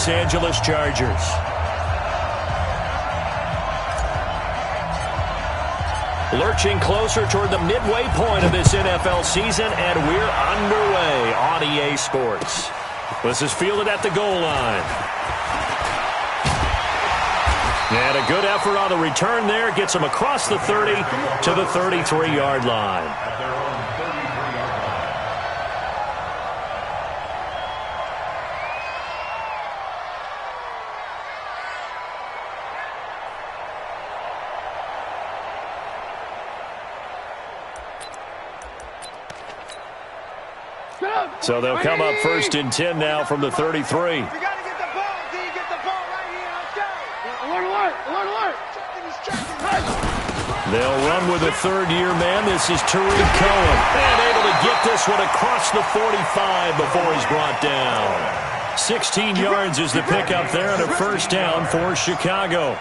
Los Angeles Chargers. Lurching closer toward the midway point of this NFL season, and we're underway on EA Sports. This is fielded at the goal line. And a good effort on the return there. Gets him across the 30 to the 33-yard line. So they'll come up 1st and 10 now from the 33. They'll run with a third-year man. This is Tariq Cohen. And able to get this one across the 45 before he's brought down. 16 yards is the pickup there and a first down for Chicago.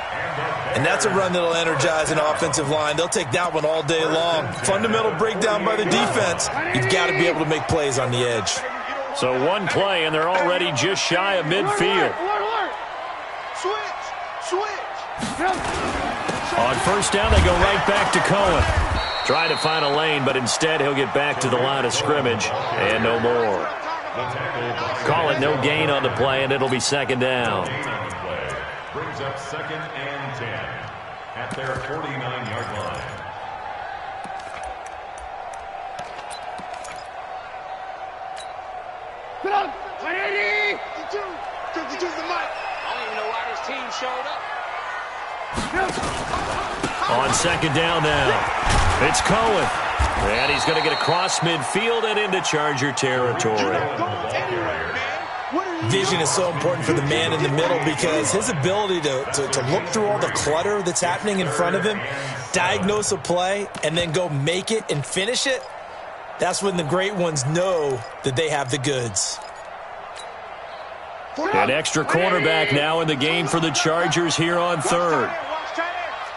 And that's a run that'll energize an offensive line. They'll take that one all day long. Fundamental breakdown by the defense. You've got to be able to make plays on the edge. So one play, and they're already just shy of midfield. On first down, they go right back to Cohen. Trying to find a lane, but instead he'll get back to the line of scrimmage and no more. Call it no gain on the play, and it'll be second down. Brings up 2nd and 10 at their 49-yard line. Put up! 180! 52's the mic. I don't even know why this team showed up. On second down now, it's Cohen. And he's going to get across midfield and into Charger territory. Vision is so important for the man in the middle because his ability to look through all the clutter that's happening in front of him, diagnose a play, and then go make it and finish it, that's when the great ones know that they have the goods. An extra cornerback now in the game for the Chargers here on third.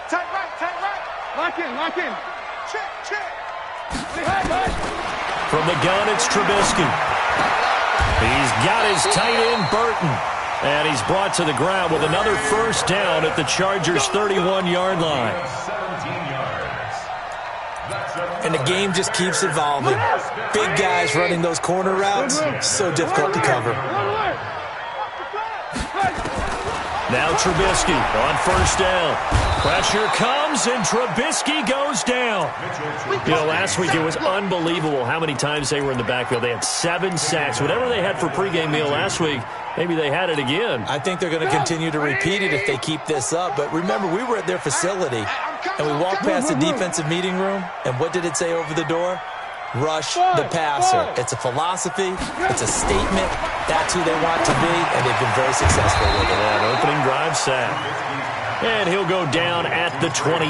Tight right. Lock in. Check. From the gun, it's Trubisky. He's got his tight end, Burton. And he's brought to the ground with another first down at the Chargers' 31-yard line. And the game just keeps evolving. Big guys running those corner routes, so difficult to cover. Now Trubisky on first down. Pressure comes, and Trubisky goes down. You know, last week it was unbelievable how many times they were in the backfield. They had 7 sacks. Whatever they had for pregame meal last week, maybe they had it again. I think they're going to continue to repeat it if they keep this up. But remember, we were at their facility, and we walked past the defensive meeting room, and what did it say over the door? Rush the passer. It's a philosophy. It's a statement. That's who they want to be, and they've been very successful with it. Yeah, an opening drive sack. And he'll go down at the 28.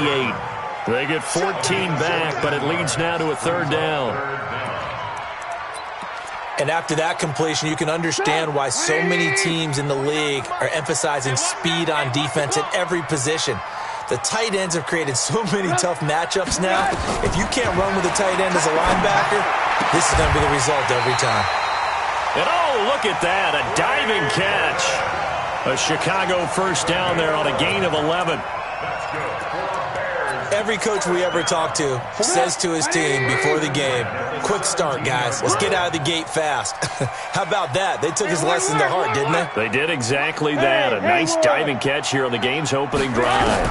They get 14 back, but it leads now to a third down. And after that completion, you can understand why so many teams in the league are emphasizing speed on defense at every position. The tight ends have created so many tough matchups now. If you can't run with a tight end as a linebacker, this is going to be the result every time. And oh, look at that, a diving catch. A Chicago first down there on a gain of 11. Every coach we ever talk to says to his team before the game, quick start, guys. Let's get out of the gate fast. How about that? They took his lesson to heart, didn't they? They did exactly that. A nice diving catch here on the game's opening drive.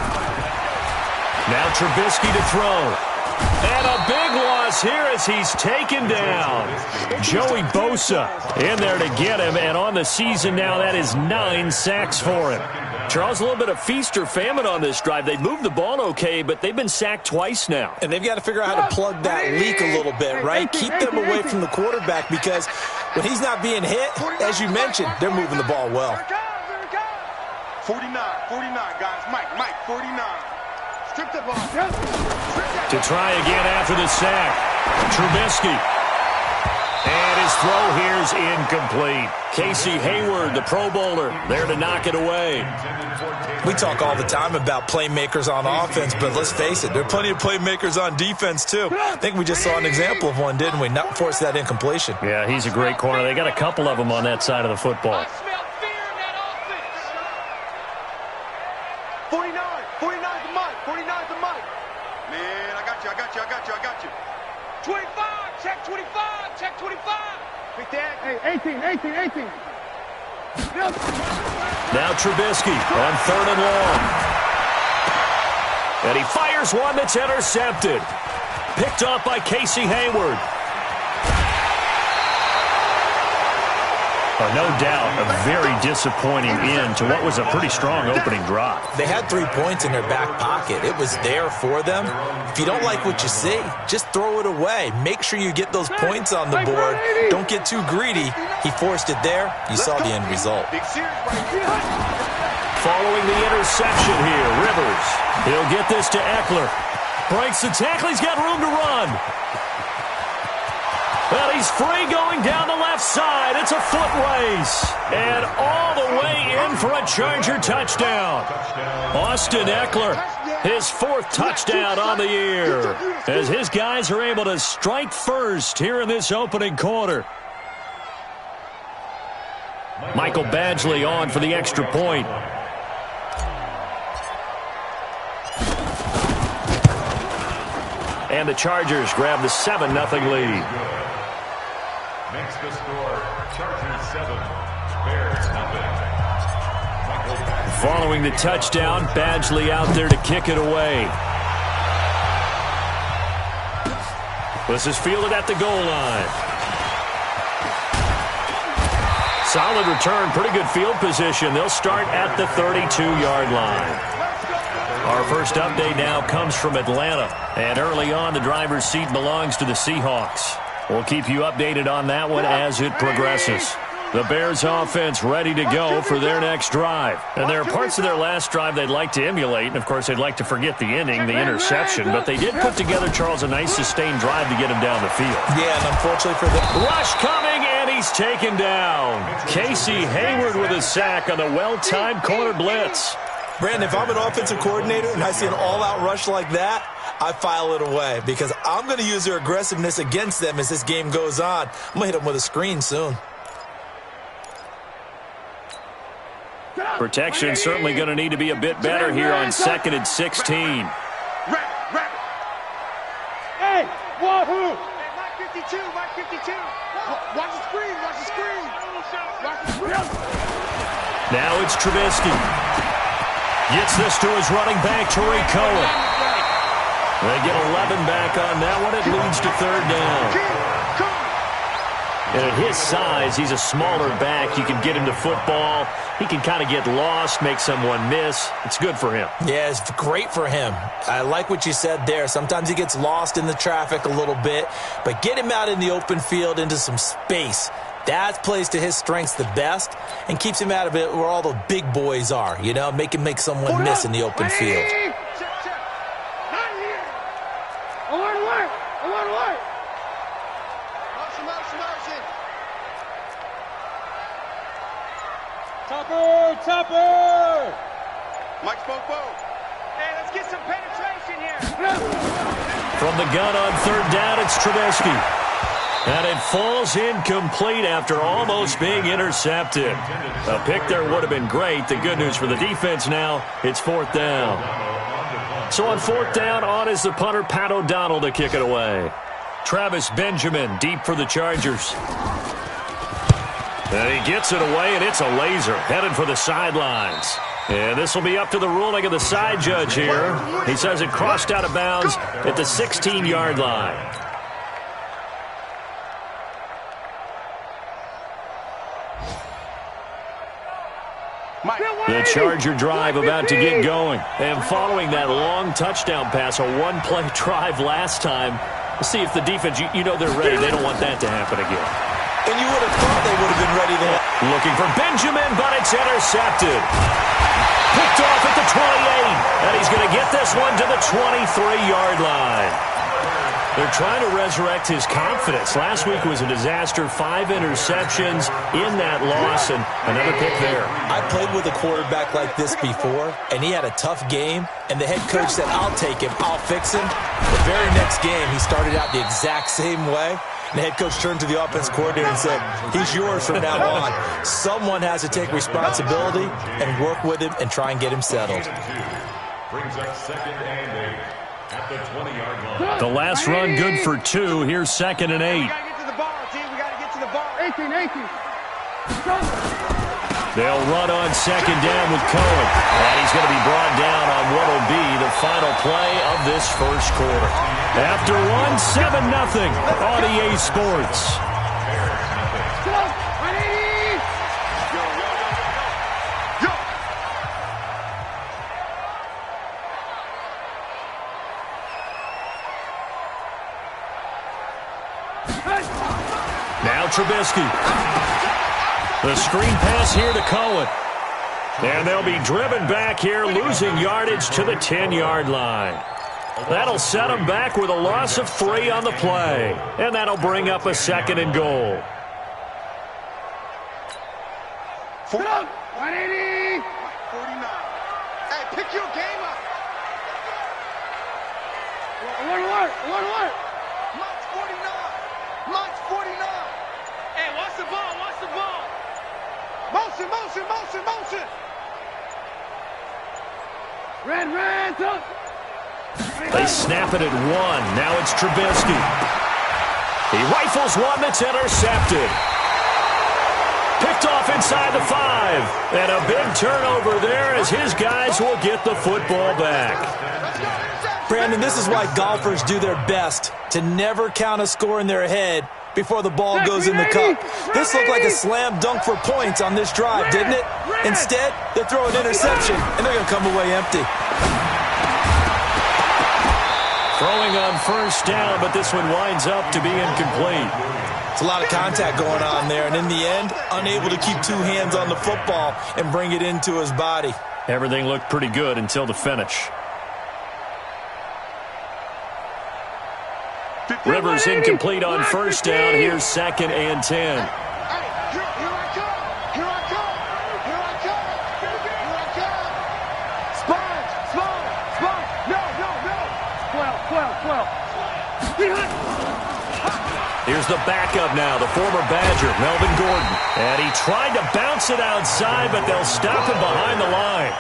Now Trubisky to throw. And a big loss here as he's taken down. Joey Bosa in there to get him. And on the season now, that is 9 sacks for him. Charles, a little bit of feast or famine on this drive. They moved the ball okay, but they've been sacked twice now. And they've got to figure out how to plug that leak a little bit, right? Keep them away from the quarterback because when he's not being hit, as you mentioned, they're moving the ball well. 49, guys. Mike, 49. Strip the ball. To try again after the sack. Trubisky. And his throw here's incomplete. Casey Hayward, the Pro Bowler, there to knock it away. We talk all the time about playmakers on offense, but let's face it, there are plenty of playmakers on defense, too. I think we just saw an example of one, didn't we? Not force that incompletion. Yeah, he's a great corner. They got a couple of them on that side of the football. 49's the mic. 49's the mic. Man, I got you. 25. Check 25. Check 25. Big Dad. Hey, 18. Now Trubisky on 3rd and long. And he fires one that's intercepted. Picked off by Casey Hayward. No doubt, a very disappointing end to what was a pretty strong opening drive. They had 3 points in their back pocket. It was there for them. If you don't like what you see, just throw it away. Make sure you get those points on the board. Don't get too greedy. He forced it there. You saw the end result. Following the interception here, Rivers. He'll get this to Eckler. Breaks the tackle. He's got room to run. Well, he's free going down the left side. It's a foot race. And all the way in for a Charger touchdown. Austin Eckler, his 4th touchdown on the year, as his guys are able to strike first here in this opening quarter. Michael Badgley on for the extra point. And the Chargers grab the 7-0 lead. Makes the score Chargers 7, Bears 0. Following the touchdown, Badgley out there to kick it away. This is fielded at the goal line. Solid return, pretty good field position. They'll start at the 32-yard line. Our first update now comes from Atlanta. And early on, the driver's seat belongs to the Seahawks. We'll keep you updated on that one as it progresses. The Bears offense ready to go for their next drive. And there are parts of their last drive they'd like to emulate. And, of course, they'd like to forget the inning, the interception. But they did put together, Charles, a nice sustained drive to get him down the field. Yeah, and unfortunately for them. Rush coming, and he's taken down. Casey Hayward with a sack on the well-timed corner blitz. Brandon, if I'm an offensive coordinator and I see an all-out rush like that, I file it away because I'm going to use their aggressiveness against them as this game goes on. I'm going to hit them with a screen soon. Protection certainly going to need to be a bit better here on 2nd and 16. Hey, wahoo! Mike 52. Watch the screen. Now it's Trubisky. Gets this to his running back, Tariq Cohen. They get 11 back on that one. It leads to 3rd down. And at his size, he's a smaller back. You can get him to football. He can kind of get lost, make someone miss. It's good for him. Yeah, it's great for him. I like what you said there. Sometimes he gets lost in the traffic a little bit, but get him out in the open field into some space. That plays to his strengths the best and keeps him out of it where all the big boys are, you know, make him make someone miss in the open field. Topper! Mike spoke. Hey, let's get some penetration here. From the gun on 3rd down, it's Trubisky. And it falls incomplete after almost being intercepted. A pick there would have been great. The good news for the defense now, it's 4th down. So on 4th down, on is the punter, Pat O'Donnell, to kick it away. Travis Benjamin deep for the Chargers. And he gets it away, and it's a laser headed for the sidelines. And this will be up to the ruling of the side judge here. He says it crossed out of bounds at the 16-yard line. The Charger drive about to get going. And following that long touchdown pass, a one-play drive last time, let's see if the defense, you know they're ready. They don't want that to happen again. And you would have thought they would have been ready to. Looking for Benjamin, but it's intercepted. Picked off at the 28. And he's going to get this one to the 23-yard line. They're trying to resurrect his confidence. Last week was a disaster. 5 interceptions in that loss, and another pick there. I played with a quarterback like this before, and he had a tough game, and the head coach said, I'll take him, I'll fix him. The very next game, he started out the exact same way. And the head coach turned to the offense coordinator and said, he's yours from now on. Someone has to take responsibility and work with him and try and get him settled. Brings up 2nd and 8 at the 20-yard line. The last run good for 2. Here's 2nd and 8. We got to get to the ball, team. We got to get to the ball. 18. They'll run on 2nd down with Cohen. And he's going to be brought down on what will be the final play of this first quarter. After 7-0 on EA Sports. Now Trubisky. The screen pass here to Cohen. And they'll be driven back here, losing yardage to the 10-yard line. That'll set them back with a loss of 3 on the play. And that'll bring up a 2nd and goal. 180. 49. Hey, pick your game up. Alert. March 49. Hey, watch the ball. Motion. Red, up. They snap it at 1. Now it's Trubisky. He rifles one that's intercepted. Picked off inside the 5. And a big turnover there as his guys will get the football back. Brandon, this is why golfers do their best to never count a score in their head before the ball goes in the cup. This looked like a slam dunk for points on this drive, didn't it? Instead, they throw an interception, and they're going to come away empty. Throwing on first down, but this one winds up to be incomplete. It's a lot of contact going on there, and in the end, unable to keep 2 hands on the football and bring it into his body. Everything looked pretty good until the finish. Rivers incomplete on first down. Here's 2nd and 10. Here I come. Spot. No. 12. Here's the backup now, the former Badger, Melvin Gordon. And he tried to bounce it outside, but they'll stop him behind the line.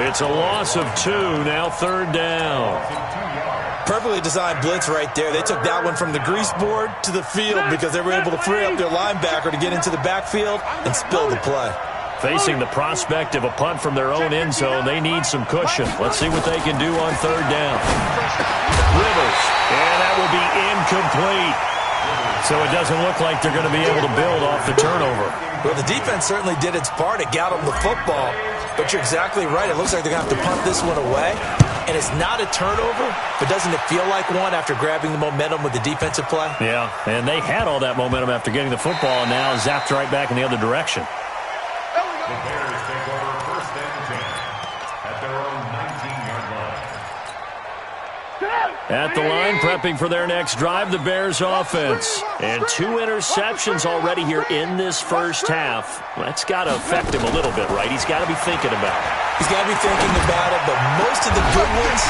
It's a loss of 2, now 3rd down. Perfectly designed blitz right there. They took that one from the grease board to the field because they were able to free up their linebacker to get into the backfield and spill the play. Facing the prospect of a punt from their own end zone, they need some cushion. Let's see what they can do on 3rd down. Rivers, and that will be incomplete. So it doesn't look like they're going to be able to build off the turnover. Well, the defense certainly did its part. It got them the football. But you're exactly right. It looks like they're going to have to punt this one away. And it's not a turnover, but doesn't it feel like one after grabbing the momentum with the defensive play? Yeah, and they had all that momentum after getting the football, and now zapped right back in the other direction. The Bears take over 1st and 10 at their own 19-yard line. At the line, prepping for their next drive, the Bears offense. And 2 interceptions already here in this first half. That's got to affect him a little bit, right? He's got to be thinking about it. He's got to be thinking about it, but most of the good ones,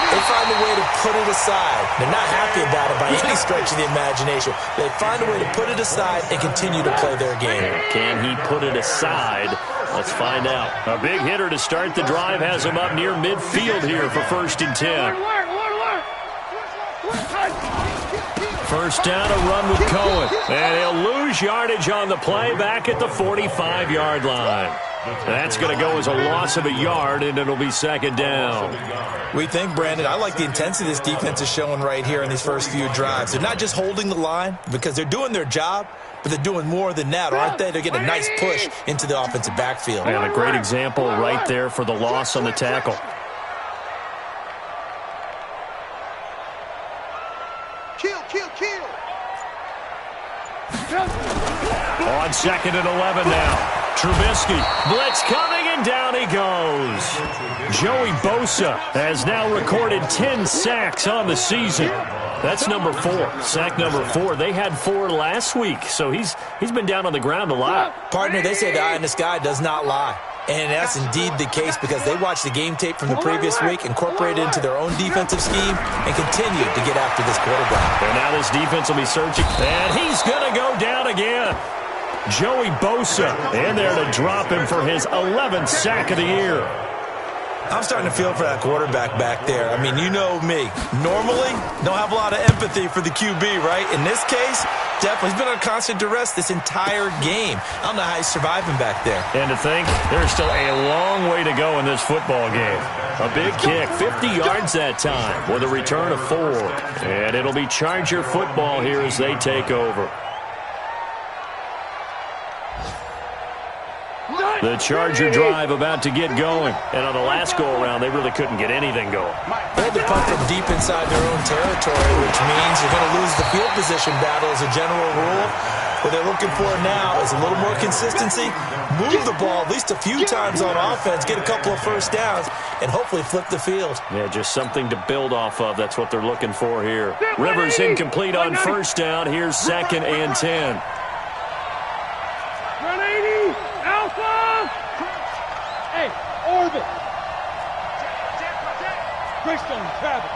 they find a way to put it aside. They're not happy about it by any stretch of the imagination. They find a way to put it aside and continue to play their game. Can he put it aside? Let's find out. A big hitter to start the drive has him up near midfield here for 1st and 10. First down, a run with Cohen. And he'll lose yardage on the play back at the 45-yard line. That's going to go as a loss of a yard, and it'll be 2nd down. We think, Brandon, I like the intensity this defense is showing right here in these first few drives. They're not just holding the line because they're doing their job, but they're doing more than that, aren't they? They're getting a nice push into the offensive backfield. And a great example right there for the loss on the tackle. Kill. On 2nd and 11 now. Trubisky, blitz coming, and down he goes. Joey Bosa has now recorded 10 sacks on the season. That's number 4, sack number 4. They had 4 last week, so he's been down on the ground a lot. Partner, they say the eye in the sky does not lie. And that's indeed the case because they watched the game tape from the previous week, incorporated it into their own defensive scheme, and continued to get after this quarterback. And now this defense will be searching, and he's going to go down again. Joey Bosa in there to drop him for his 11th sack of the year. I'm starting to feel for that quarterback back there. I mean, you know me. Normally, don't have a lot of empathy for the QB, right? In this case, definitely. He's been under constant duress this entire game. I don't know how he's surviving back there. And to think, there's still a long way to go in this football game. A big kick, 50 yards that time, with a return of 4. And it'll be Charger football here as they take over. The Charger drive about to get going. And on the last go-around, they really couldn't get anything going. They had to punt from deep inside their own territory, which means you're going to lose the field position battle as a general rule. What they're looking for now is a little more consistency, move the ball at least a few times on offense, get a couple of first downs, and hopefully flip the field. Yeah, just something to build off of. That's what they're looking for here. Rivers incomplete on first down. Here's 2nd and 10. 180, Alpha! Hey, orbit! Greystone, Travis.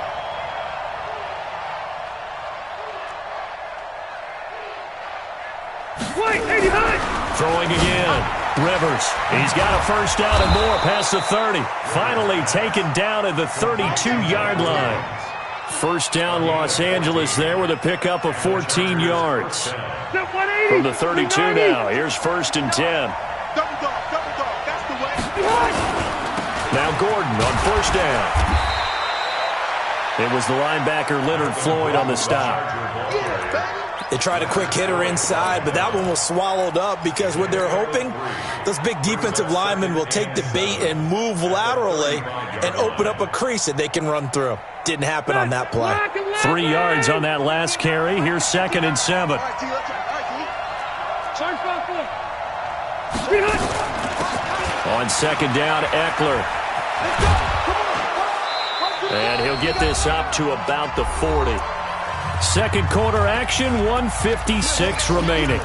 Wait, 89! Throwing again. Rivers. He's got a first down and more past the 30. Finally taken down at the 32-yard line. First down Los Angeles there with a pickup of 14 yards. From the 32 now, here's 1st and 10. Double dog, that's the way. Now Gordon on first down. It was the linebacker Leonard Floyd on the stop. They tried a quick hitter inside, but that one was swallowed up because what they're hoping, those big defensive linemen will take the bait and move laterally and open up a crease that they can run through. Didn't happen on that play. 3 yards on that last carry. Here's 2nd and 7. On 2nd down, Eckler. And he'll get this up to about the 40. Second quarter action, 1:56 remaining.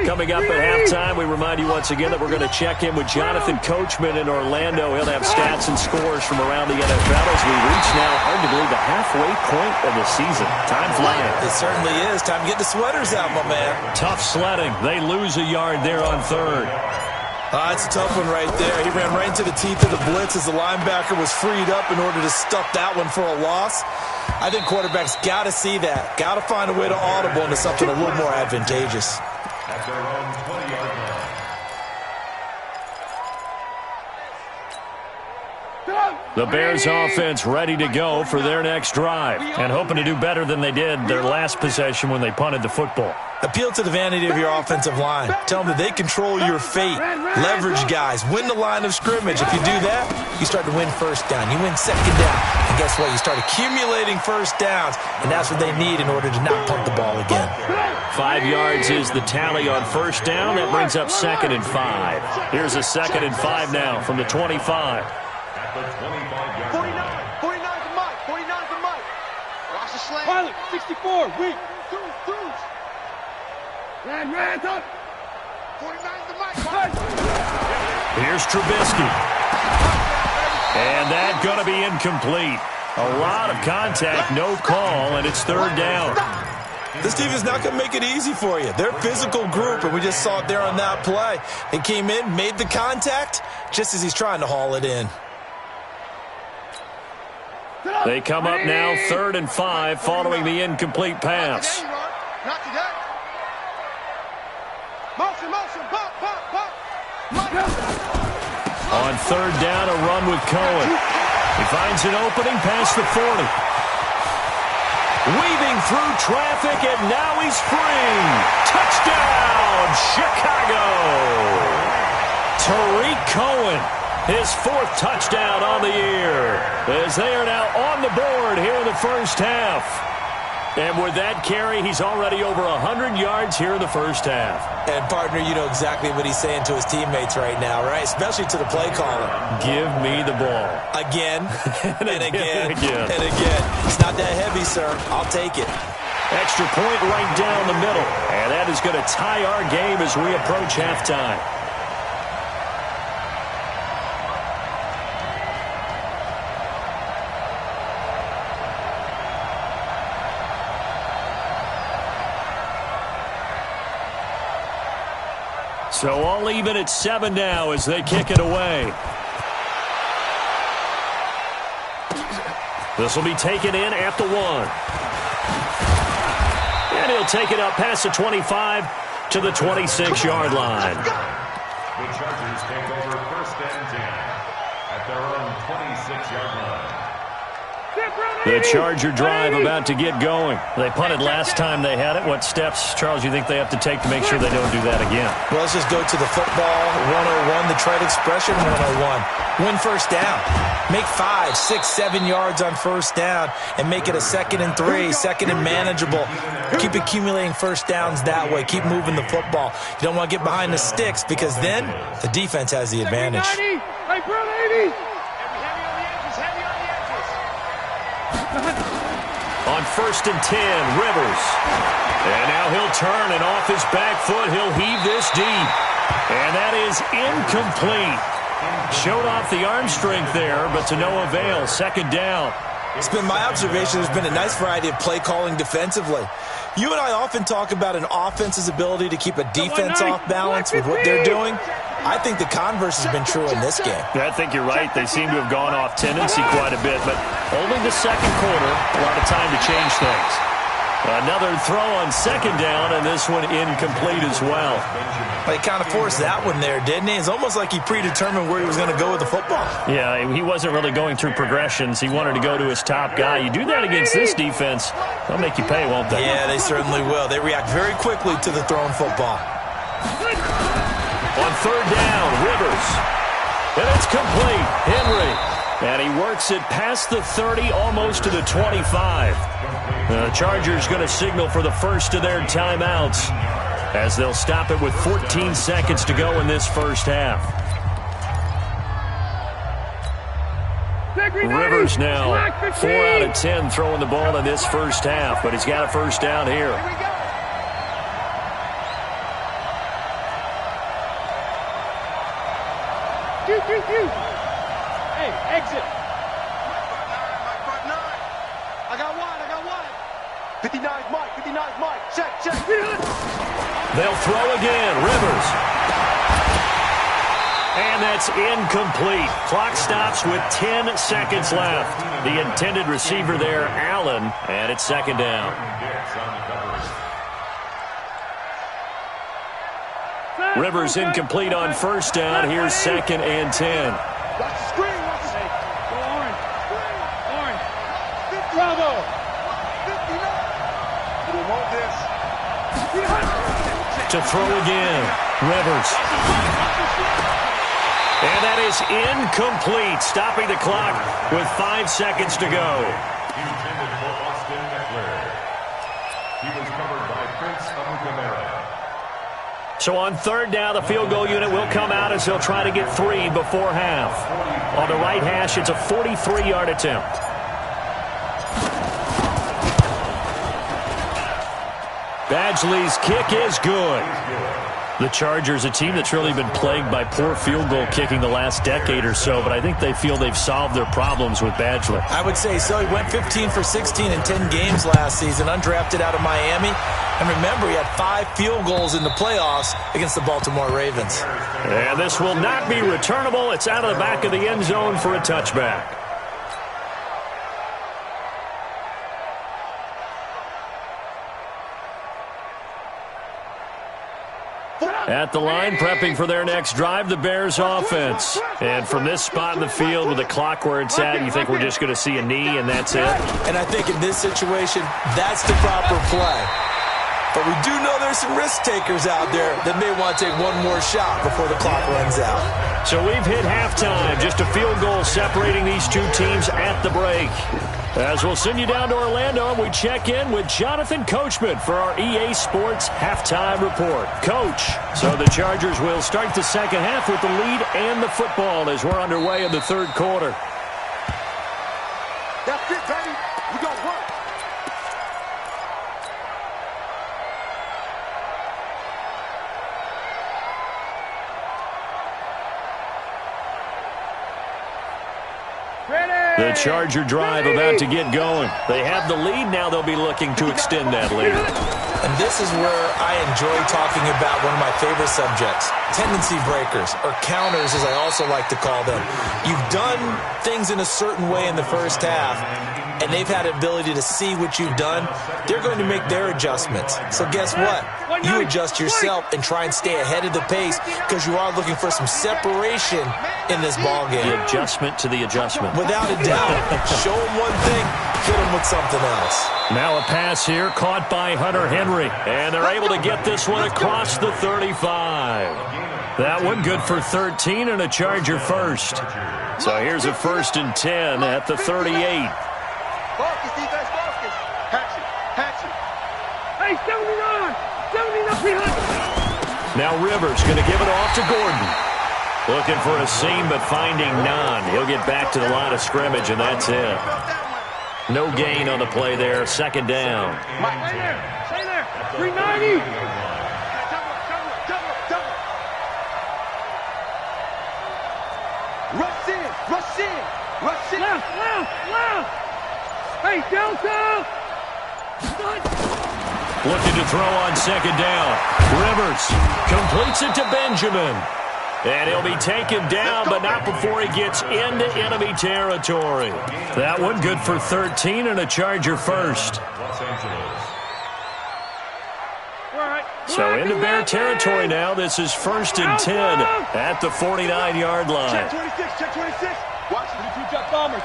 Coming up at halftime, we remind you once again that we're going to check in with Jonathan Coachman in Orlando. He'll have stats and scores from around the NFL as we reach now, hard to believe, the halfway point of the season. Time flying. It certainly is. Time to get the sweaters out, my man. Tough sledding. They lose a yard there on 3rd. It's a tough one right there. He ran right into the teeth of the blitz as the linebacker was freed up in order to stuff that one for a loss. I think quarterbacks got to see that. Got to find a way to audible into something a little more advantageous. At their own 20-yard line. The Bears offense ready to go for their next drive and hoping to do better than they did their last possession when they punted the football. Appeal to the vanity of your offensive line. Tell them that they control your fate. Leverage guys. Win the line of scrimmage. If you do that, you start to win first down. You win second down. And guess what? You start accumulating first downs, and that's what they need in order to not punt the ball again. 5 yards is the tally on first down. That brings up 2nd and 5. Here's a 2nd and 5 now from the 25. At the 25-yard line. 49 to Mike. 49 to Mike. Watch the slant. Pilot, 64. Weak. Cruise. Ran up. 49 to Mike. Here's Trubisky. And that's going to be incomplete. A lot of contact, no call, and it's 3rd down. This team is not going to make it easy for you. They're a physical group, and we just saw it there on that play. They came in, made the contact, just as he's trying to haul it in. They come up now 3rd and 5 following the incomplete pass. Not today. Motion. On 3rd down, a run with Cohen. He finds an opening past the 40. Weaving through traffic, and now he's free. Touchdown, Chicago. Tariq Cohen, his 4th touchdown on the year, as they are now on the board here in the first half. And with that carry, he's already over 100 yards here in the first half. And, partner, you know exactly what he's saying to his teammates right now, right? Especially to the play caller. Give me the ball. Again, and again, again. and again. It's not that heavy, sir. I'll take it. Extra point right down the middle. And that is going to tie our game as we approach halftime. So all even at 7 now as they kick it away. This will be taken in at the 1. And he'll take it up past the 25 to the 26-yard line. The Chargers take over 1st and 10 at their own 26-yard line. The Charger drive about to get going. They punted last time they had it. What steps, Charles, you think they have to take to make sure they don't do that again? Well, let's just go to the football 101, the trade expression 101. Win first down. Make 5, 6, 7 yards on first down and make it a 2nd and 3, 2nd and manageable. Keep accumulating first downs that way. Keep moving the football. You don't want to get behind the sticks because then the defense has the advantage. On 1st and 10, Rivers. And now he'll turn, and off his back foot, he'll heave this deep. And that is incomplete. Showed off the arm strength there, but to no avail. 2nd down. It's been my observation there's been a nice variety of play calling defensively. You and I often talk about an offense's ability to keep a defense off balance with what they're doing. I think the converse has been true in this game. I think you're right. They seem to have gone off tendency quite a bit, but only the 2nd quarter, a lot of time to change things. Another throw on 2nd down, and this one incomplete as well. He kind of forced that one there, didn't he? It's almost like he predetermined where he was going to go with the football. Yeah, he wasn't really going through progressions. He wanted to go to his top guy. You do that against this defense, they'll make you pay, won't they? Yeah, they certainly will. They react very quickly to the thrown football. On 3rd down, Rivers. And it's complete. Henry. And he works it past the 30, almost to the 25. The Chargers going to signal for the first of their timeouts as they'll stop it with 14 seconds to go in this first half. Rivers now 4 out of 10 throwing the ball in this first half, but he's got a first down here. Hey, exit. I got one. 59's Mike. Check. They'll throw again. Rivers. And that's incomplete. Clock stops with 10 seconds left. The intended receiver there, Allen, and it's 2nd down. Rivers incomplete on first down. Here's 2nd and 10. Watch the screen. Go orange. Bravo. 59. You want this. To throw again. Rivers. And that is incomplete. Stopping the clock with 5 seconds to go. Intended for Austin Eckler. He was covered by Prince Amukamara. So on 3rd down, the field goal unit will come out as they'll try to get 3 before half. On the right hash, it's a 43-yard attempt. Badgley's kick is good. The Chargers, a team that's really been plagued by poor field goal kicking the last decade or so, but I think they feel they've solved their problems with Badgley. I would say so. He went 15 for 16 in 10 games last season, undrafted out of Miami. And remember, he had 5 field goals in the playoffs against the Baltimore Ravens. And this will not be returnable. It's out of the back of the end zone for a touchback. At the line, prepping for their next drive, the Bears offense. And from this spot in the field with the clock where it's at, you think we're just going to see a knee and that's it? And I think in this situation, that's the proper play. But we do know there's some risk takers out there that may want to take one more shot before the clock runs out. So we've hit halftime. Just a field goal separating these two teams at the break. As we'll send you down to Orlando, we check in with Jonathan Coachman for our EA Sports Halftime Report. Coach, so the Chargers will start the second half with the lead and the football as we're underway in the third quarter. That's it, baby. We got work. Ready. The Charger drive about to get going. They have the lead. Now they'll be looking to extend that lead. And this is where I enjoy talking about one of my favorite subjects, tendency breakers, or counters as I also like to call them. You've done things in a certain way in the first half, and they've had the ability to see what you've done. They're going to make their adjustments. So guess what? You adjust yourself and try and stay ahead of the pace because you are looking for some separation in this ballgame. The adjustment to the adjustment. Without a doubt. Show them one thing, hit them with something else. Now a pass here caught by Hunter Henry. And they're able to get this one across the 35. That one good for 13 and a Charger first. So here's a 1st and 10 at the 38. Focus, defense, focus. Hatch it. Hey, 79 behind. Now Rivers going to give it off to Gordon. Looking for a seam, but finding none. He'll get back to the line of scrimmage, and that's it. No gain on the play there. 2nd down. Stay there. 390. Rush in. Left. Hey, Delta. Looking to throw on 2nd down. Rivers completes it to Benjamin. And he'll be taken down, but not before he gets into enemy territory. That one good for 13 and a Charger first. So into Bear territory now. This is 1st and 10 at the 49-yard line. Check 26. Watch the 2-jet bombers.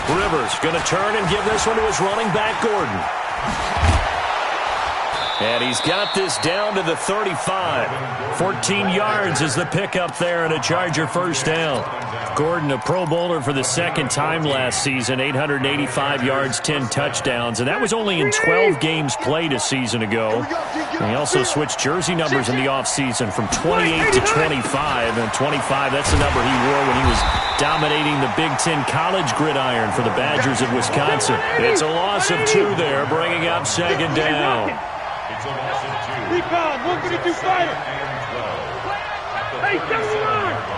Rivers going to turn and give this one to his running back, Gordon. And he's got this down to the 35. 14 yards is the pickup there and a Charger first down. Gordon, a Pro Bowler for the 2nd time last season, 885 yards, 10 touchdowns, and that was only in 12 games played a season ago. And he also switched jersey numbers in the offseason from 28 to 25, and 25, that's the number he wore when he was dominating the Big Ten college gridiron for the Badgers of Wisconsin. It's a loss of 2 there, bringing up 2nd down. It's a loss of 2. Recon, 152 fighter. Hey, 79.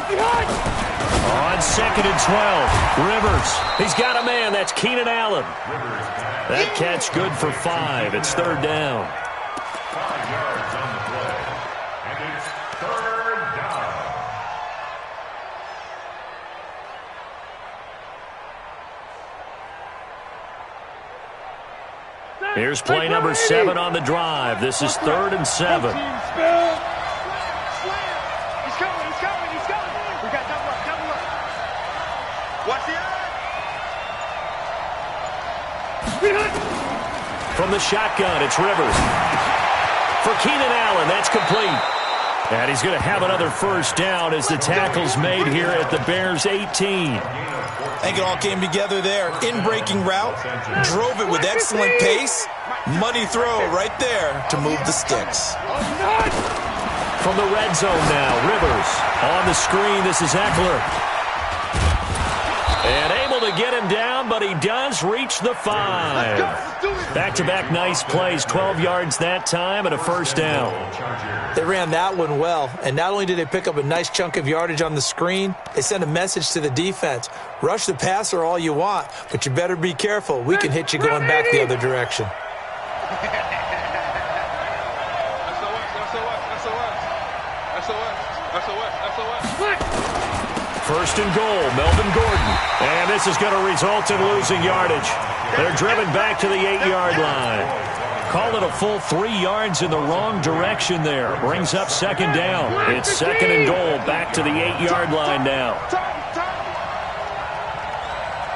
Behind. On 2nd and 12, Rivers. He's got a man. That's Keenan Allen. That catch good for 5. It's 3rd down. 5 yards on the play. And it's 3rd down. Here's play number 7 on the drive. This is 3rd and 7. He's coming. We got double up. Watch the eye. From the shotgun, it's Rivers. For Keenan Allen, that's complete. And he's going to have another first down as the tackle's made here at the Bears' 18. I think it all came together there. In-breaking route, drove it with excellent pace. Money throw right there to move the sticks. From the red zone now, Rivers. On the screen, this is Eckler. And able to get him down, but he does reach the 5. Back-to-back nice plays, 12 yards that time and a first down. They ran that one well, and not only did they pick up a nice chunk of yardage on the screen, they sent a message to the defense. Rush the passer all you want, but you better be careful. We can hit you going back the other direction. First and goal, Melvin Gordon. And this is going to result in losing yardage. They're driven back to the 8-yard line. Call it a full 3 yards in the wrong direction there. Brings up 2nd down. It's 2nd and goal, back to the 8-yard line now.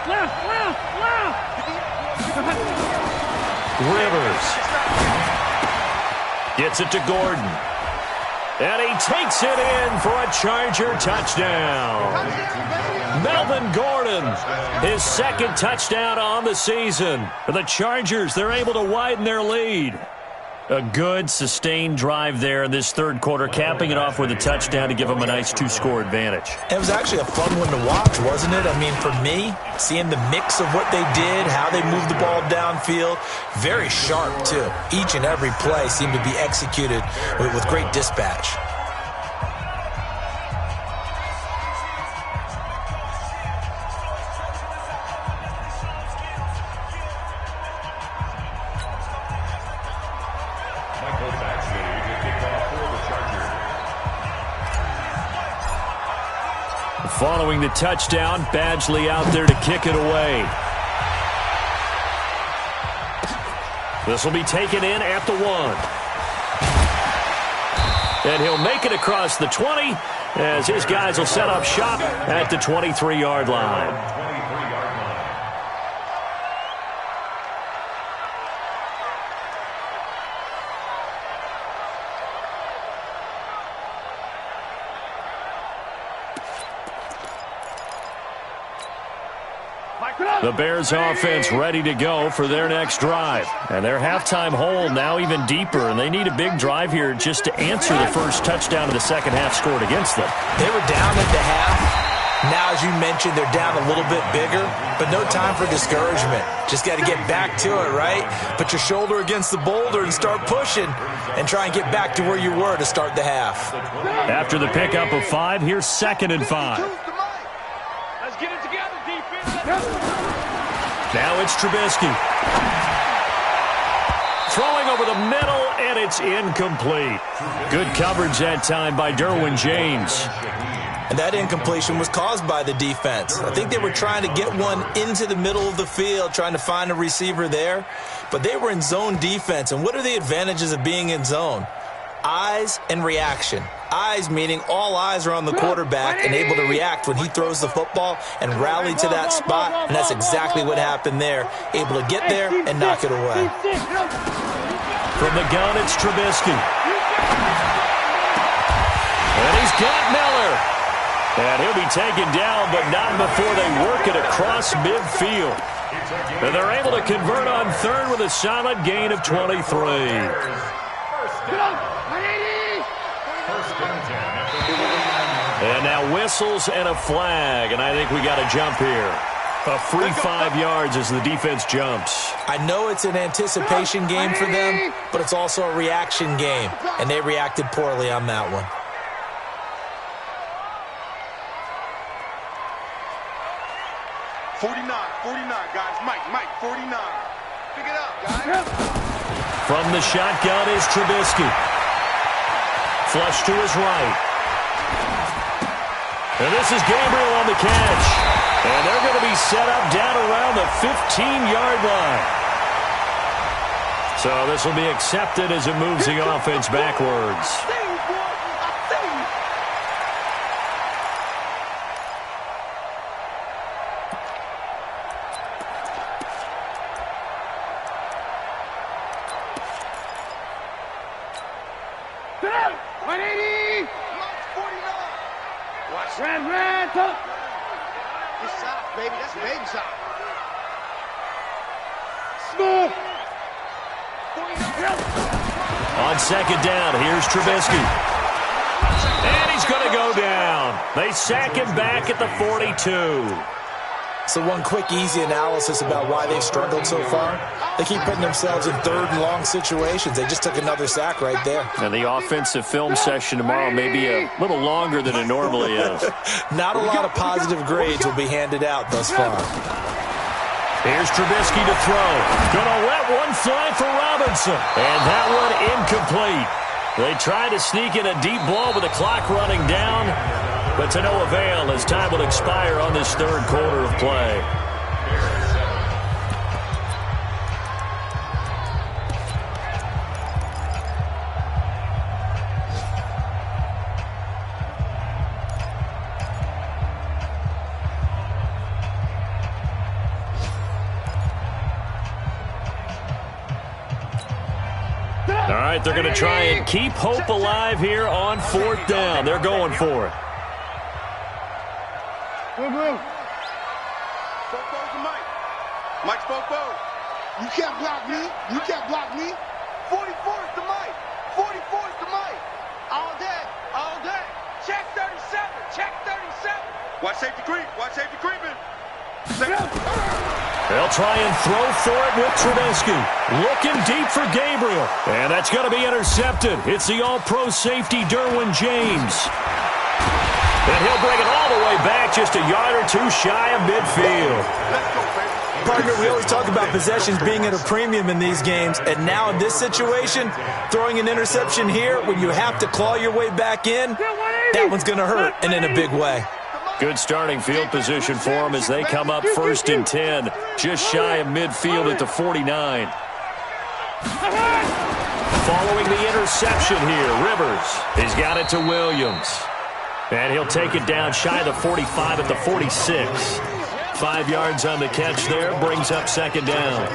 Left. Rivers gets it to Gordon. And he takes it in for a Charger touchdown. Melvin Gordon, his 2nd touchdown on the season. For the Chargers, they're able to widen their lead. A good, sustained drive there in this 3rd quarter, capping it off with a touchdown to give them a nice 2-score advantage. It was actually a fun one to watch, wasn't it? I mean, for me, seeing the mix of what they did, how they moved the ball downfield, very sharp, too. Each and every play seemed to be executed with great dispatch. Following the touchdown, Badgley out there to kick it away. This will be taken in at the 1. And he'll make it across the 20 as his guys will set up shop at the 23-yard line. The Bears offense ready to go for their next drive. And their halftime hole now even deeper, and they need a big drive here just to answer the first touchdown of the second half scored against them. They were down at the half. Now, as you mentioned, they're down a little bit bigger, but no time for discouragement. Just got to get back to it, right? Put your shoulder against the boulder and start pushing and try and get back to where you were to start the half. After the pickup of 5, here's 2nd and 5. Let's get it together, defense. Now it's Trubisky. Throwing over the middle, and it's incomplete. Good coverage that time by Derwin James. And that incompletion was caused by the defense. I think they were trying to get one into the middle of the field, trying to find a receiver there. But they were in zone defense. And what are the advantages of being in zone? Eyes and reaction. Eyes meaning all eyes are on the quarterback and able to react when he throws the football and rally to that spot. And that's exactly what happened there. Able to get there and knock it away. From the gun, it's Trubisky. And he's got Miller. And he'll be taken down, but not before they work it across midfield. And they're able to convert on 3rd with a solid gain of 23. And now whistles and a flag, and I think we got a jump here. A free 5 yards as the defense jumps. I know it's an anticipation game for them, but it's also a reaction game, and they reacted poorly on that one. $49, guys. Mike, 49. Pick it up, guys. From the shotgun is Trubisky. Flush to his right. And this is Gabriel on the catch. And they're going to be set up down around the 15-yard line. So this will be accepted as it moves the offense backwards. On 2nd down, here's Trubisky. And he's going to go down. They sack him back at the 42. So one quick, easy analysis about why they've struggled so far. They keep putting themselves in 3rd and long situations. They just took another sack right there. And the offensive film session tomorrow may be a little longer than it normally is. Not a lot of positive grades will be handed out thus far. Here's Trubisky to throw. Gonna let one fly for Robinson. And that one incomplete. They try to sneak in a deep ball with the clock running down, but to no avail as time will expire on this 3rd quarter of play. All right, they're going to try and keep hope alive here on 4th down. They're going for it. Mike's Bobo. You can't block me. You can't block me. 44 is the Mike. 44 is the Mike. All day. All day. Check 37. Check 37. Watch safety creep. Watch safety creeping. They'll try and throw for it with Trubisky. Looking deep for Gabriel. And that's going to be intercepted. It's the all-pro safety, Derwin James. And he'll bring it all the way back just a yard or two shy of midfield. Let's go, baby. Partner, we always talk about possessions being at a premium in these games, and now in this situation, throwing an interception here when you have to claw your way back in, that one's going to hurt, and in a big way. Good starting field position for them as they come up 1st and 10, just shy of midfield at the 49. Following the interception here, Rivers. He's got it to Williams. And he'll take it down shy of the 45 at the 46. 5 yards on the catch there, brings up 2nd down.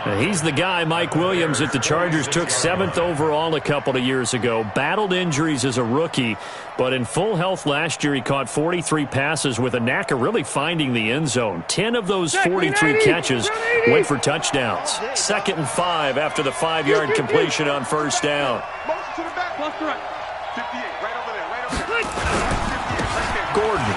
Now he's the guy, Mike Williams, that the Chargers took 7th overall a couple of years ago. Battled injuries as a rookie, but in full health last year, he caught 43 passes with a knack of really finding the end zone. 10 of those 43 catches went for touchdowns. 2nd and 5 after the 5-yard completion on 1st down. Gordon.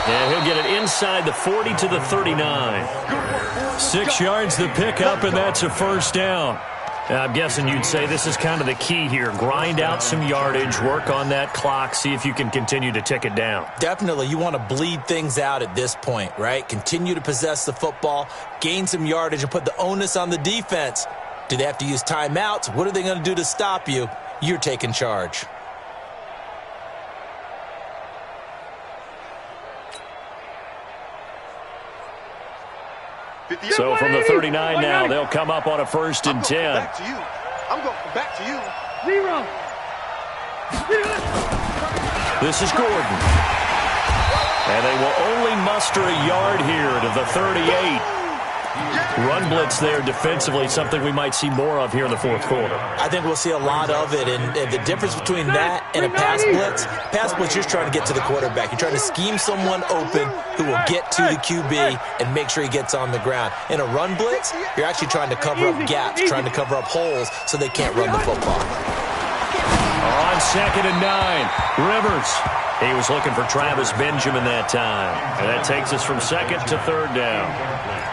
And he'll get it inside the 40 to the 39. 6 yards the pickup, and that's a 1st down. I'm guessing you'd say this is kind of the key here. Grind out some yardage, work on that clock, see if you can continue to tick it down. Definitely. You want to bleed things out at this point, right? Continue to possess the football, gain some yardage, and put the onus on the defense. Do they have to use timeouts? What are they going to do to stop you? You're taking charge. So from the 39 now, they'll come up on a 1st and 10. Back to you. I'm going back to you. 0. This is Gordon. And they will only muster a yard here to the 38. Run blitz there defensively, something we might see more of here in the 4th quarter. I think we'll see a lot of it, and the difference between that and a pass blitz, you're trying to get to the quarterback. You're trying to scheme someone open who will get to the QB and make sure he gets on the ground. In a run blitz, you're actually trying to cover up gaps, trying to cover up holes so they can't run the football. On 2nd and 9, Rivers. He was looking for Travis Benjamin that time. And that takes us from 2nd to 3rd down.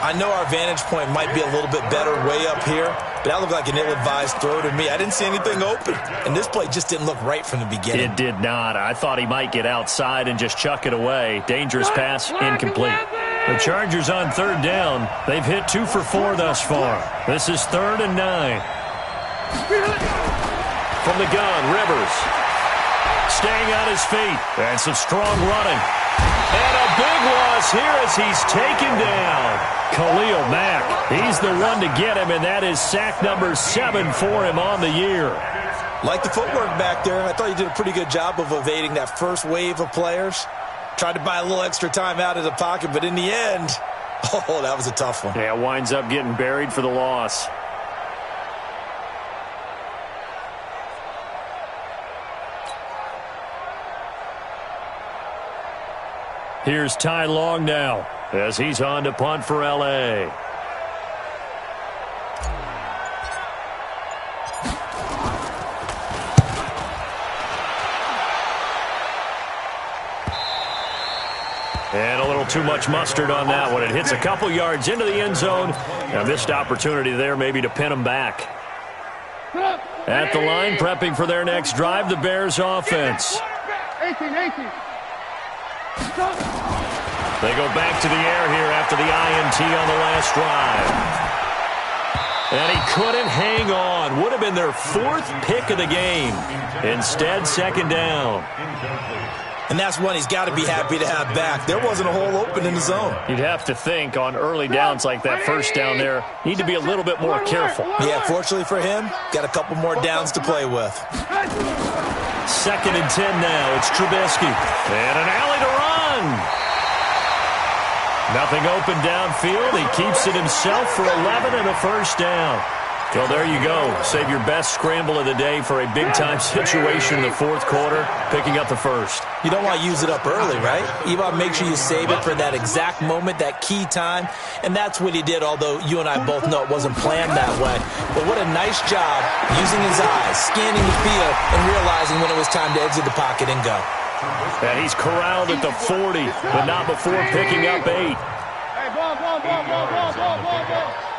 I know our vantage point might be a little bit better way up here, but that looked like an ill-advised throw to me. I didn't see anything open, and this play just didn't look right from the beginning. It did not. I thought he might get outside and just chuck it away. Dangerous pass, incomplete. The Chargers on 3rd down. They've hit 2 for 4 thus far. This is 3rd and 9. From the gun, Rivers. Staying on his feet. And some strong running. And a big loss here as he's taken down. Khalil Mack, he's the one to get him, and that is sack number 7 for him on the year. Like the footwork back there. I thought he did a pretty good job of evading that first wave of players. Tried to buy a little extra time out of the pocket, but in the end, oh, that was a tough one. Yeah, winds up getting buried for the loss. Here's Ty Long now as he's on to punt for L.A. And a little too much mustard on that one. It hits a couple yards into the end zone. A missed opportunity there maybe to pin them back. At the line, prepping for their next drive, the Bears offense. 18. They go back to the air here after the INT on the last drive. And he couldn't hang on. Would have been their 4th pick of the game. Instead, 2nd down. And that's one he's got to be happy to have back. There wasn't a hole open in the zone. You'd have to think on early downs like that 1st down there, need to be a little bit more careful. Yeah, fortunately for him, got a couple more downs to play with. 2nd and 10 now. It's Trubisky. And an alley to run. Nothing open downfield. He keeps it himself for 11 and a 1st down. So there you go. Save your best scramble of the day for a big-time situation in the 4th quarter, picking up the 1st. You don't want to use it up early, right? You want to make sure you save it for that exact moment, that key time. And that's what he did, although you and I both know it wasn't planned that way. But what a nice job using his eyes, scanning the field, and realizing when it was time to exit the pocket and go. And he's corralled at the 40, but not before picking up 8. Hey, ball.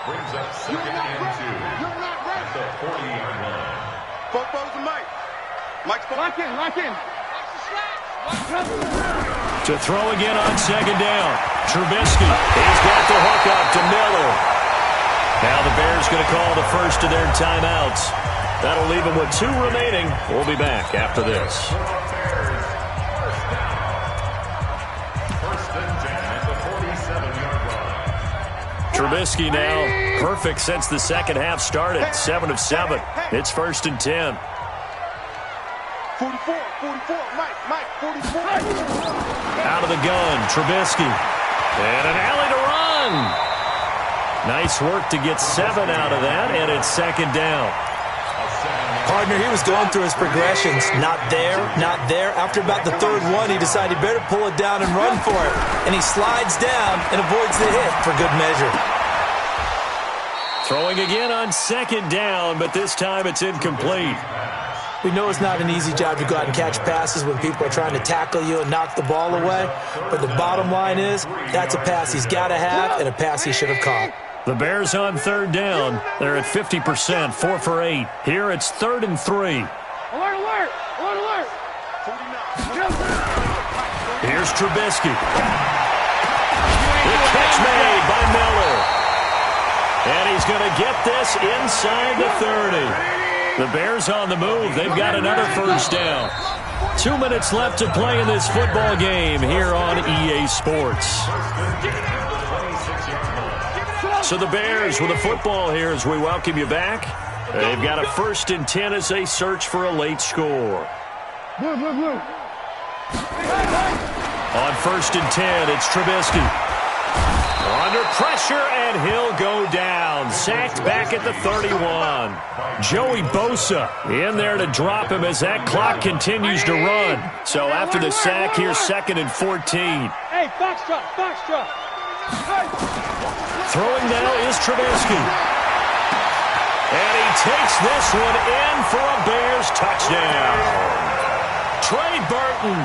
Brings up 2nd and 2 at the 40-yard line. Football's the Mike. Mike's Lock in. To throw again on 2nd down. Trubisky. He's got the hook up to Miller. Now the Bears going to call the first of their timeouts. That'll leave him with 2 remaining. We'll be back after this. Trubisky now perfect since the second half started. 7 of 7. It's 1st and 10. 44, Mike, 44. Out of the gun, Trubisky. And an alley to run. Nice work to get 7 out of that, and it's 2nd down. Partner, he was going through his progressions. Not there, not there. After about the 3rd one, he decided he better pull it down and run for it. And he slides down and avoids the hit for good measure. Throwing again on 2nd down, but this time it's incomplete. We know it's not an easy job to go out and catch passes when people are trying to tackle you and knock the ball away. But the bottom line is, that's a pass he's got to have and a pass he should have caught. The Bears on 3rd down. They're at 50%, 4 for 8. Here it's 3rd and 3. Alert! Here's Trubisky. The catch made by Miller. And he's going to get this inside the 30. The Bears on the move. They've got another 1st down. 2 minutes left to play in this football game here on EA Sports. So the Bears with a football here as we welcome you back. They've got a 1st and 10 as they search for a late score. Blue. On 1st and 10, it's Trubisky. Under pressure, and he'll go down. Sacked back at the 31. Joey Bosa in there to drop him as that clock continues to run. So after the sack, here's 2nd and 14. Hey, box drop. Throwing now is Trubisky. And he takes this one in for a Bears touchdown. Trey Burton,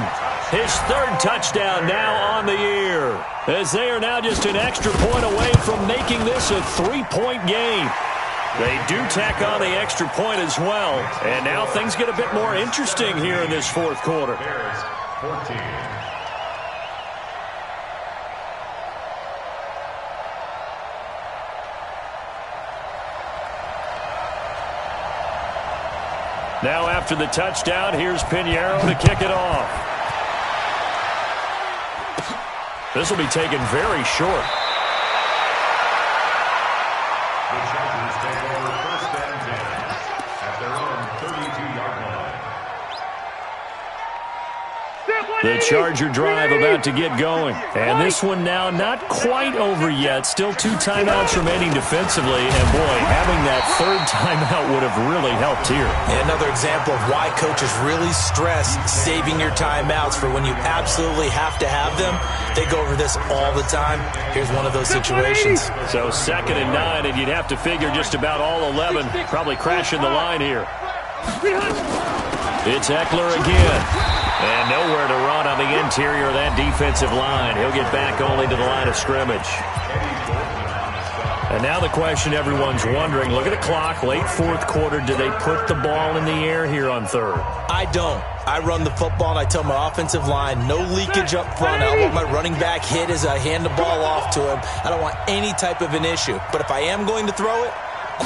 his 3rd touchdown now on the year, as they are now just an extra point away from making this a 3-point game. They do tack on the extra point as well, and now things get a bit more interesting here in this 4th quarter. Bears 14. Now after the touchdown, here's Pinheiro to kick it off. This will be taken very short. The Chargers take over 1st and 10 at their own 32-yard line. The Charger drive about to get going. And this one now not quite over yet. Still 2 timeouts remaining defensively. And boy, having that 3rd timeout would have really helped here. And another example of why coaches really stress saving your timeouts for when you absolutely have to have them. They go over this all the time. Here's one of those situations. So 2nd and 9, and you'd have to figure just about all 11 probably crashing the line here. It's Eckler again. And nowhere to run on the interior of that defensive line. He'll get back only to the line of scrimmage. And now the question everyone's wondering, look at the clock, late 4th quarter, do they put the ball in the air here on 3rd? I don't. I run the football, and I tell my offensive line, no leakage up front. I don't want my running back hit as I hand the ball off to him. I don't want any type of an issue. But if I am going to throw it,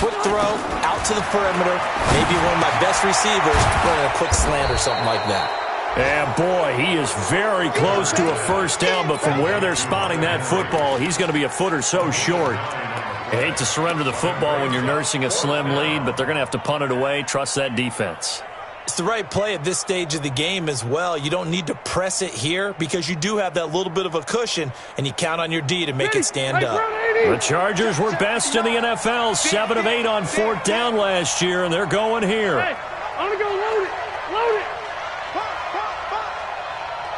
quick throw, out to the perimeter, maybe one of my best receivers running a quick slant or something like that. And boy, he is very close to a 1st down, but from where they're spotting that football, he's going to be a foot or so short. I hate to surrender the football when you're nursing a slim lead, but they're going to have to punt it away. Trust that defense. It's the right play at this stage of the game as well. You don't need to press it here because you do have that little bit of a cushion, and you count on your D to make it stand up. The Chargers were best in the NFL, 7 of 8 on 4th down last year, and they're going here. Hey, I'm going to go load it.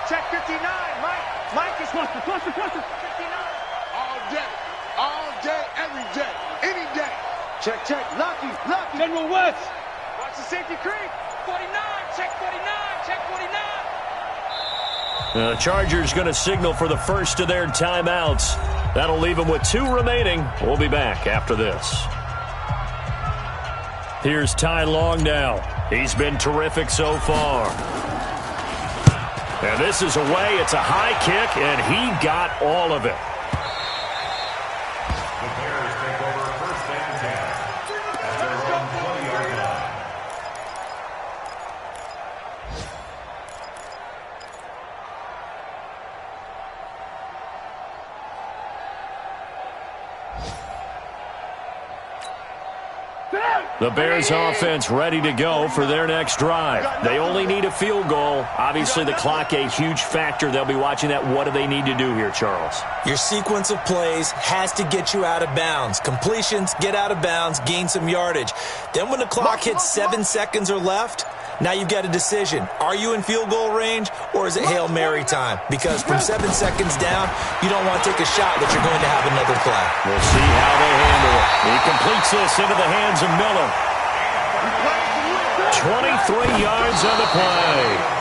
Check 59, Mike is Cluster. 59. All day, every day, any day. Check. Lucky. General West. Watch the safety creep. 49, check 49. The Chargers going to signal for the first of their timeouts. That'll leave them with 2 remaining. We'll be back after this. Here's Ty Long now. He's been terrific so far. And this is away. It's a high kick, and he got all of it. The Bears take over 1st and 10 at their own 20-yard line. The Bears offense ready to go for their next drive. They only need a field goal. Obviously, the clock a huge factor. They'll be watching that. What do they need to do here, Charles? Your sequence of plays has to get you out of bounds. Completions, get out of bounds, gain some yardage. Then when the clock hits 7 seconds or left, now you've got a decision. Are you in field goal range, or is it Hail Mary time? Because from 7 seconds down, you don't want to take a shot that you're going to have another play. We'll see how they handle it. He completes this into the hands of Miller. 23 yards on the play.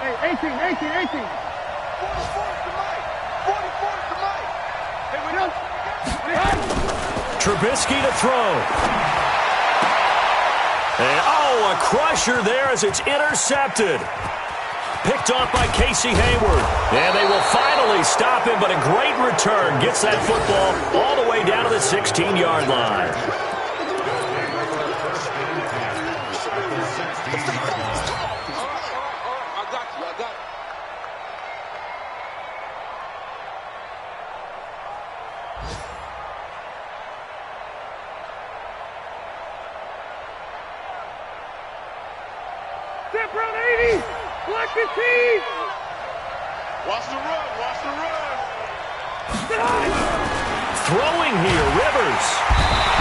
Hey, 18. 44 is the mic. 44 is the mic. Hey, we don't. Trubisky to throw. And, oh, a crusher there as it's intercepted. Picked off by Casey Hayward. And they will finally stop him, but a great return gets that football all the way down to the 16-yard line. Step around 80. Block the team. Watch the run. Watch the run. Throwing here, Rivers.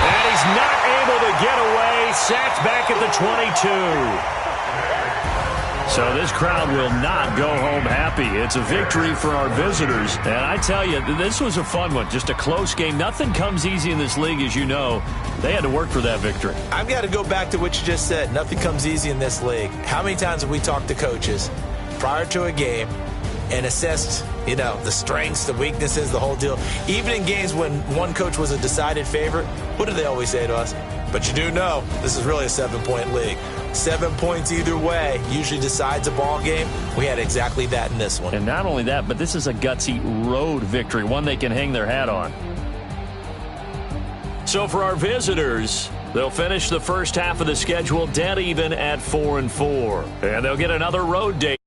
And he's not able to get away. Sacked back at the 22. So this crowd will not go home happy. It's a victory for our visitors. And I tell you, this was a fun one. Just a close game. Nothing comes easy in this league, as you know. They had to work for that victory. I've got to go back to what you just said. Nothing comes easy in this league. How many times have we talked to coaches prior to a game and assessed, the strengths, the weaknesses, the whole deal? Even in games when one coach was a decided favorite, what do they always say to us? But you do know this is really a 7-point league. 7 points either way usually decides a ball game. We had exactly that in this one. And not only that, but this is a gutsy road victory, one they can hang their hat on. So for our visitors, they'll finish the first half of the schedule dead even at 4-4. And they'll get another road date.